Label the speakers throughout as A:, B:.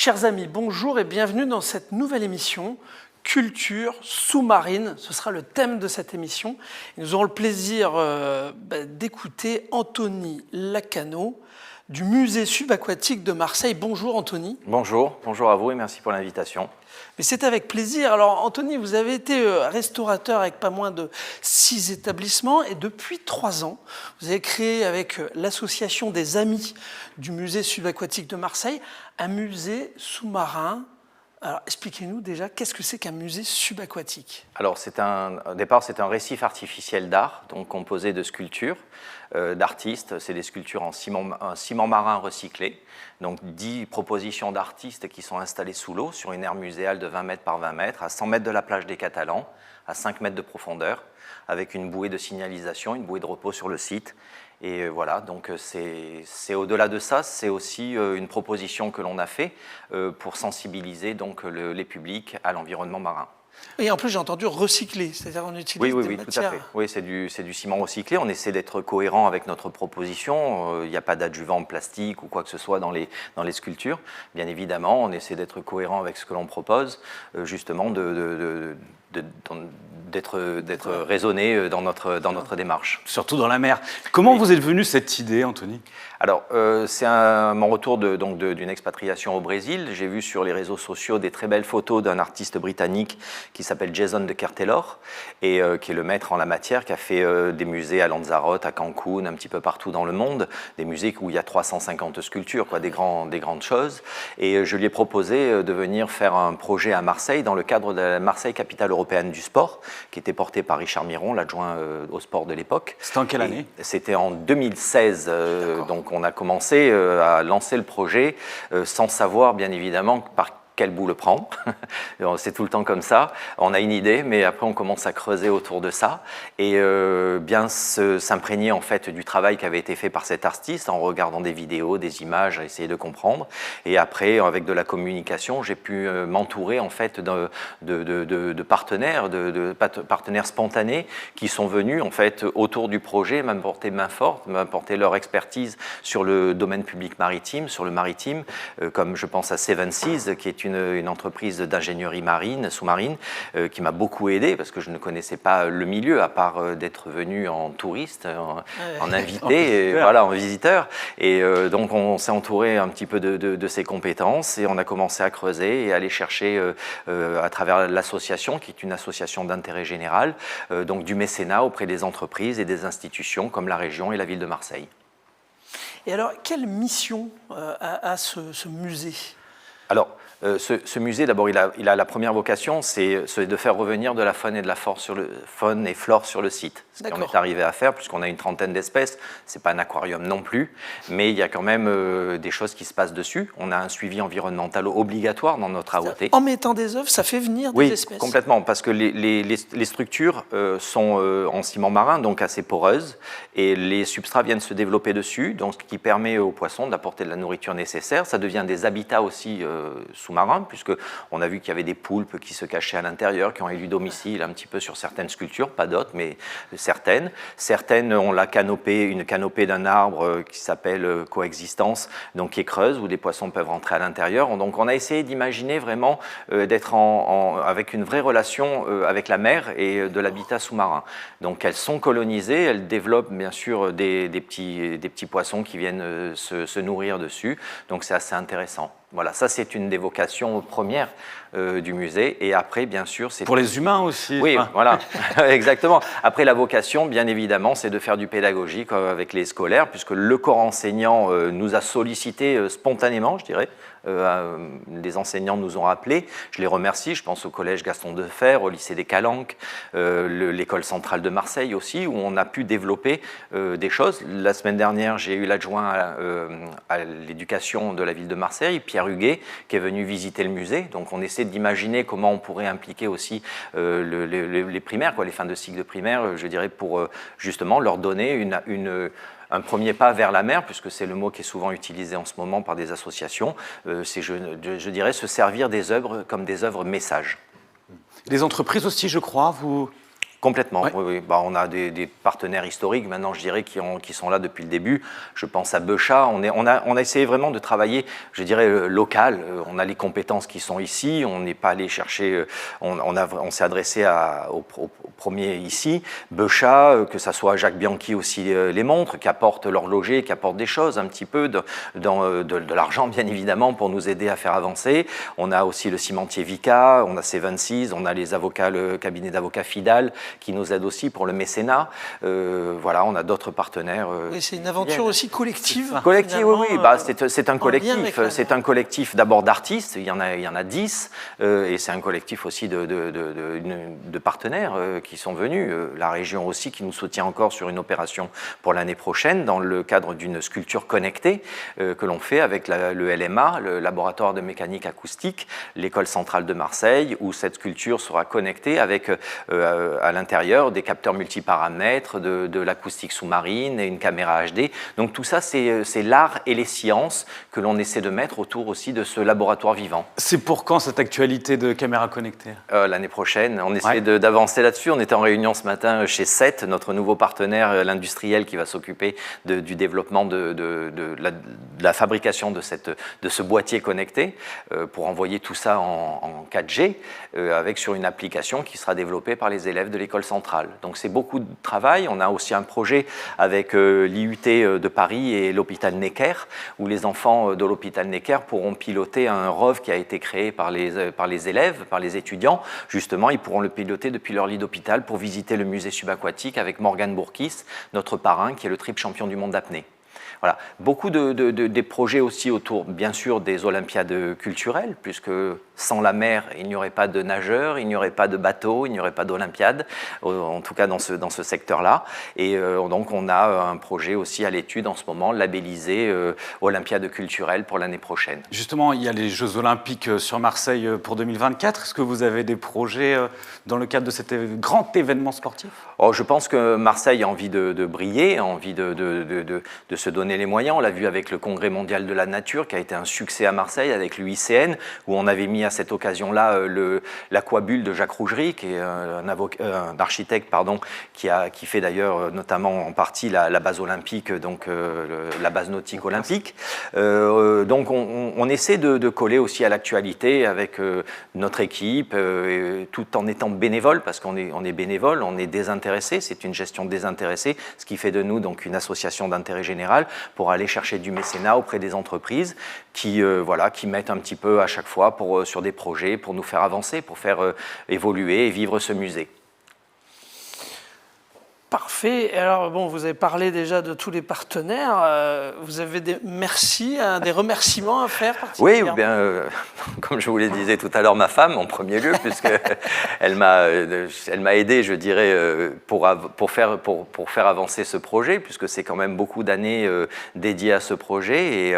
A: Chers amis, bonjour et bienvenue dans cette nouvelle émission Culture sous-marine. Ce sera le thème de cette émission. Et nous aurons le plaisir d'écouter Anthony Lacano du musée subaquatique de Marseille. Bonjour Anthony.
B: Bonjour à vous et merci pour l'invitation.
A: Mais c'est avec plaisir. Alors Anthony, vous avez été restaurateur avec pas moins de 6 établissements et depuis 3 ans, vous avez créé avec l'association des Amis du musée subaquatique de Marseille un musée sous-marin. Alors expliquez-nous déjà, qu'est-ce que c'est qu'un musée subaquatique?
B: Alors au départ, c'est un récif artificiel d'art, donc composé de sculptures, d'artistes. C'est des sculptures en ciment marin recyclé. Donc 10 propositions d'artistes qui sont installés sous l'eau sur une aire muséale de 20 mètres par 20 mètres, à 100 mètres de la plage des Catalans, à 5 mètres de profondeur, avec une bouée de signalisation, une bouée de repos sur le site. Et voilà, donc c'est au-delà de ça, c'est aussi une proposition que l'on a fait pour sensibiliser donc les publics à l'environnement marin.
A: Et en plus, j'ai entendu recycler, c'est-à-dire on utilise des matières...
B: Tout à fait. Oui, c'est du ciment recyclé. On essaie d'être cohérent avec notre proposition. Il n'y a pas d'adjuvant en plastique ou quoi que ce soit dans les sculptures. Bien évidemment, on essaie d'être cohérent avec ce que l'on propose, justement d'être raisonné dans notre démarche.
C: Surtout dans la mer. Comment vous êtes venu cette idée, Anthony?
B: Alors, c'est mon retour d'une expatriation au Brésil. J'ai vu sur les réseaux sociaux des très belles photos d'un artiste britannique qui s'appelle Jason de Kertelor et qui est le maître en la matière, qui a fait des musées à Lanzarote, à Cancun, un petit peu partout dans le monde, des musées où il y a 350 sculptures, des grandes choses. Et je lui ai proposé de venir faire un projet à Marseille dans le cadre de la Marseille Capitale européenne du sport, qui était porté par Richard Miron, l'adjoint au sport de l'époque.
C: C'était en quelle année?
B: C'était en 2016, donc on a commencé à lancer le projet sans savoir bien évidemment par quel bout le prendre. C'est tout le temps comme ça. On a une idée, mais après on commence à creuser autour de ça et bien s'imprégner en fait du travail qui avait été fait par cet artiste en regardant des vidéos, des images, essayer de comprendre. Et après, avec de la communication, j'ai pu m'entourer en fait de partenaires, de partenaires spontanés qui sont venus en fait autour du projet, m'apporter main forte, m'apporter leur expertise sur le domaine public maritime, sur le maritime, comme je pense à Seven Seas, qui est une entreprise d'ingénierie marine, sous-marine, qui m'a beaucoup aidé parce que je ne connaissais pas le milieu à part d'être venu en touriste, en invité, en visiteur. Et donc on s'est entouré un petit peu de ses compétences et on a commencé à creuser et à aller chercher à travers l'association, qui est une association d'intérêt général, donc du mécénat auprès des entreprises et des institutions comme la région et la ville de Marseille.
A: Et alors, quelle mission a ce musée?
B: Alors, ce musée, d'abord, il a la première vocation, c'est de faire revenir de la faune et de la faune et flore sur le site. Ce qu'on est arrivé à faire, puisqu'on a une trentaine d'espèces. Ce n'est pas un aquarium non plus, mais il y a quand même des choses qui se passent dessus. On a un suivi environnemental obligatoire dans notre AOT.
A: En mettant des œuvres, ça fait venir des espèces? Oui,
B: complètement, parce que les structures sont en ciment marin, donc assez poreuses, et les substrats viennent se développer dessus, donc ce qui permet aux poissons d'apporter de la nourriture nécessaire. Ça devient des habitats aussi sous-marins, puisqu'on a vu qu'il y avait des poulpes qui se cachaient à l'intérieur, qui ont élu domicile un petit peu sur certaines sculptures, pas d'autres, mais certaines. Certaines ont une canopée d'un arbre qui s'appelle coexistence, donc qui est creuse, où des poissons peuvent rentrer à l'intérieur. Donc on a essayé d'imaginer vraiment d'être avec une vraie relation avec la mer et de l'habitat sous-marin. Donc elles sont colonisées, elles développent bien sûr des petits poissons qui viennent se nourrir dessus, donc c'est assez intéressant. Voilà, ça c'est une des vocations premières du musée. Et après, bien sûr, c'est...
C: Pour les humains aussi.
B: Oui, voilà, exactement. Après, la vocation, bien évidemment, c'est de faire du pédagogique avec les scolaires, puisque le corps enseignant nous a sollicité spontanément, je dirais. Les enseignants nous ont appelés, je les remercie, je pense au collège Gaston Defferre, au lycée des Calanques, l'école centrale de Marseille aussi, où on a pu développer des choses. La semaine dernière, j'ai eu l'adjoint à l'éducation de la ville de Marseille, Pierre Huguet, qui est venu visiter le musée. Donc on essaie d'imaginer comment on pourrait impliquer aussi les primaires, les fins de cycle de primaire, je dirais, pour justement leur donner un premier pas vers la mer, puisque c'est le mot qui est souvent utilisé en ce moment par des associations, c'est, je dirais, se servir des œuvres comme des œuvres messages.
C: Les entreprises aussi, je crois, vous
B: Complètement,
C: Ouais.
B: oui. Bah, on a des partenaires historiques maintenant, je dirais, qui sont là depuis le début. Je pense à Beuchat. On a essayé vraiment de travailler, je dirais, local. On a les compétences qui sont ici. On n'est pas allé chercher. On s'est adressé au premier ici. Beuchat, que ça soit Jacques Bianchi aussi les montre, qui apportent l'horloger, qui apportent des choses un petit peu de l'argent, bien évidemment, pour nous aider à faire avancer. On a aussi le cimentier Vica, on a C26, on a les avocats, le cabinet d'avocats Fidal, qui nous aide aussi pour le mécénat. Voilà, on a d'autres partenaires.
A: Oui, c'est une aventure aussi collective.
B: Collectif, oui, oui. Bah, c'est un
A: en lien avec
B: collectif.
A: la-
B: C'est un collectif d'abord d'artistes, il y en a 10, et c'est un collectif aussi de partenaires qui sont venus. La région aussi qui nous soutient encore sur une opération pour l'année prochaine dans le cadre d'une sculpture connectée que l'on fait avec le LMA, le laboratoire de mécanique acoustique, l'école centrale de Marseille, où cette sculpture sera connectée avec à l'intérieur des capteurs multiparamètres, de l'acoustique sous-marine et une caméra HD. Donc tout ça, c'est l'art et les sciences que l'on essaie de mettre autour aussi de ce laboratoire vivant.
C: C'est pour quand cette actualité de caméra connectée?
B: L'année prochaine, on essaie d'avancer là-dessus. On était en réunion ce matin chez SET, notre nouveau partenaire, l'industriel qui va s'occuper du développement de la fabrication de ce boîtier connecté pour envoyer tout ça en 4G avec sur une application qui sera développée par les élèves de l'école centrale. Donc c'est beaucoup de travail. On a aussi un projet avec l'IUT de Paris et l'hôpital Necker où les enfants de l'hôpital Necker pourront piloter un ROV qui a été créé par les élèves, par les étudiants. Justement, ils pourront le piloter depuis leur lit d'hôpital pour visiter le musée subaquatique avec Morgane Bourkis, notre parrain, qui est le triple champion du monde d'apnée. Voilà. Beaucoup des projets aussi autour, bien sûr, des Olympiades culturelles, puisque sans la mer, il n'y aurait pas de nageurs, il n'y aurait pas de bateaux, il n'y aurait pas d'Olympiades, en tout cas dans ce secteur-là. Et donc, on a un projet aussi à l'étude en ce moment, labellisé Olympiade culturelle pour l'année prochaine.
C: Justement, il y a les Jeux Olympiques sur Marseille pour 2024. Est-ce que vous avez des projets dans le cadre de cet grand événement sportif?
B: Je pense que Marseille a envie de briller, a envie de se donner les moyens. On l'a vu avec le Congrès mondial de la nature qui a été un succès à Marseille avec l'UICN où on avait mis à cette occasion-là l'aquabulle de Jacques Rougerie qui est un architecte qui fait d'ailleurs notamment en partie la base olympique, donc la base nautique olympique. Donc on essaie de coller aussi à l'actualité avec notre équipe tout en étant bénévole parce qu'on est bénévole, on est désintéressé, c'est une gestion désintéressée, ce qui fait de nous donc une association d'intérêt général pour aller chercher du mécénat auprès des entreprises qui mettent un petit peu à chaque fois sur des projets pour nous faire avancer, pour faire évoluer et vivre ce musée.
A: Parfait. Alors, bon, vous avez parlé déjà de tous les partenaires. Vous avez des remerciements à faire particulièrement?
B: Oui, bien, comme je vous le disais tout à l'heure, ma femme en premier lieu, puisqu'elle m'a aidé, je dirais, pour faire avancer ce projet, puisque c'est quand même beaucoup d'années dédiées à ce projet. Et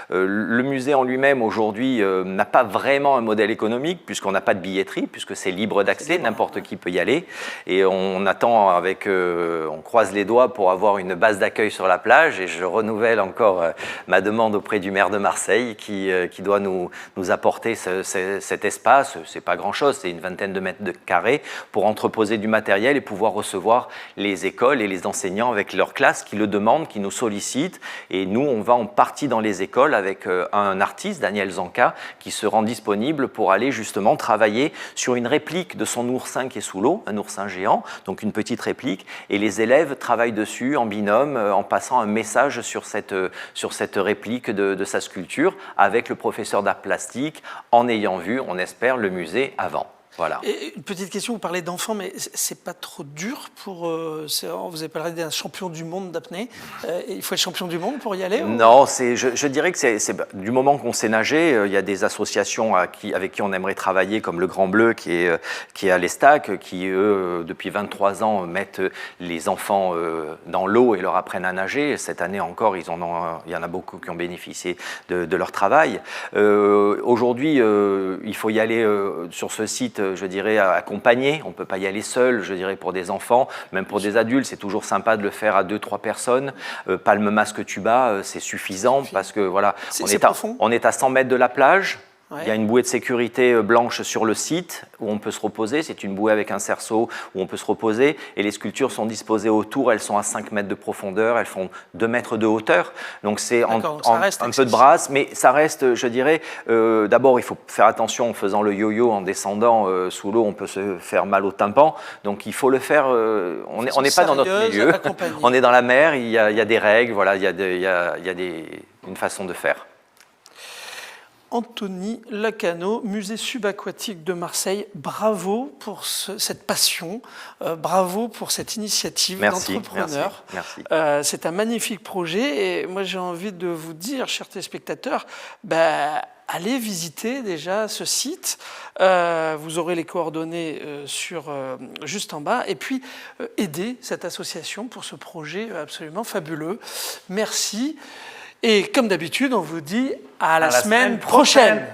B: le musée en lui-même, aujourd'hui, n'a pas vraiment un modèle économique, puisqu'on n'a pas de billetterie, puisque c'est libre d'accès, n'importe qui peut y aller. Et on attend on croise les doigts pour avoir une base d'accueil sur la plage et je renouvelle encore ma demande auprès du maire de Marseille qui doit nous apporter cet espace, c'est pas grand chose, c'est une vingtaine de mètres carrés pour entreposer du matériel et pouvoir recevoir les écoles et les enseignants avec leurs classes qui le demandent, qui nous sollicitent et nous on va en partie dans les écoles avec un artiste, Daniel Zanca, qui se rend disponible pour aller justement travailler sur une réplique de son oursin qui est sous l'eau, un oursin géant, donc une petite réplique. Et les élèves travaillent dessus en binôme en passant un message sur cette réplique de sa sculpture avec le professeur d'art plastique en ayant vu, on espère, le musée avant. Voilà.
A: Et une petite question, vous parlez d'enfants, mais c'est pas trop dur pour... vous avez parlé d'un champion du monde d'apnée. Il faut être champion du monde pour y aller?
B: Non, je dirais que c'est du moment qu'on sait nager, il y a des associations avec qui on aimerait travailler, comme le Grand Bleu qui est à l'Estac, qui eux, depuis 23 ans, mettent les enfants dans l'eau et leur apprennent à nager. Cette année encore, il y en a beaucoup qui ont bénéficié de leur travail. Aujourd'hui, il faut y aller sur ce site, je dirais, accompagné. On ne peut pas y aller seul, je dirais, pour des enfants, même pour des adultes. C'est toujours sympa de le faire à 2-3 personnes. Palme, masque, tuba, c'est suffisant parce que voilà, on est à 100 mètres de la plage.
A: Ouais.
B: Il y a une bouée de sécurité blanche sur le site où on peut se reposer. C'est une bouée avec un cerceau où on peut se reposer. Et les sculptures sont disposées autour. Elles sont à 5 mètres de profondeur. Elles font 2 mètres de hauteur. Donc c'est un peu de brasse. Mais ça reste, je dirais, d'abord il faut faire attention en faisant le yo-yo, en descendant sous l'eau. On peut se faire mal au tympan. Donc il faut le faire. On n'est pas dans notre milieu. On est dans la mer. Il y a des règles. Voilà, il y a une façon de faire.
A: Anthony Lacano, musée subaquatique de Marseille, bravo pour cette passion, bravo pour cette initiative d'entrepreneur.
B: Merci.
A: C'est un magnifique projet et moi j'ai envie de vous dire, chers téléspectateurs, allez visiter déjà ce site, vous aurez les coordonnées juste en bas, et puis aidez cette association pour ce projet absolument fabuleux. Merci. Et comme d'habitude, on vous dit à la semaine prochaine.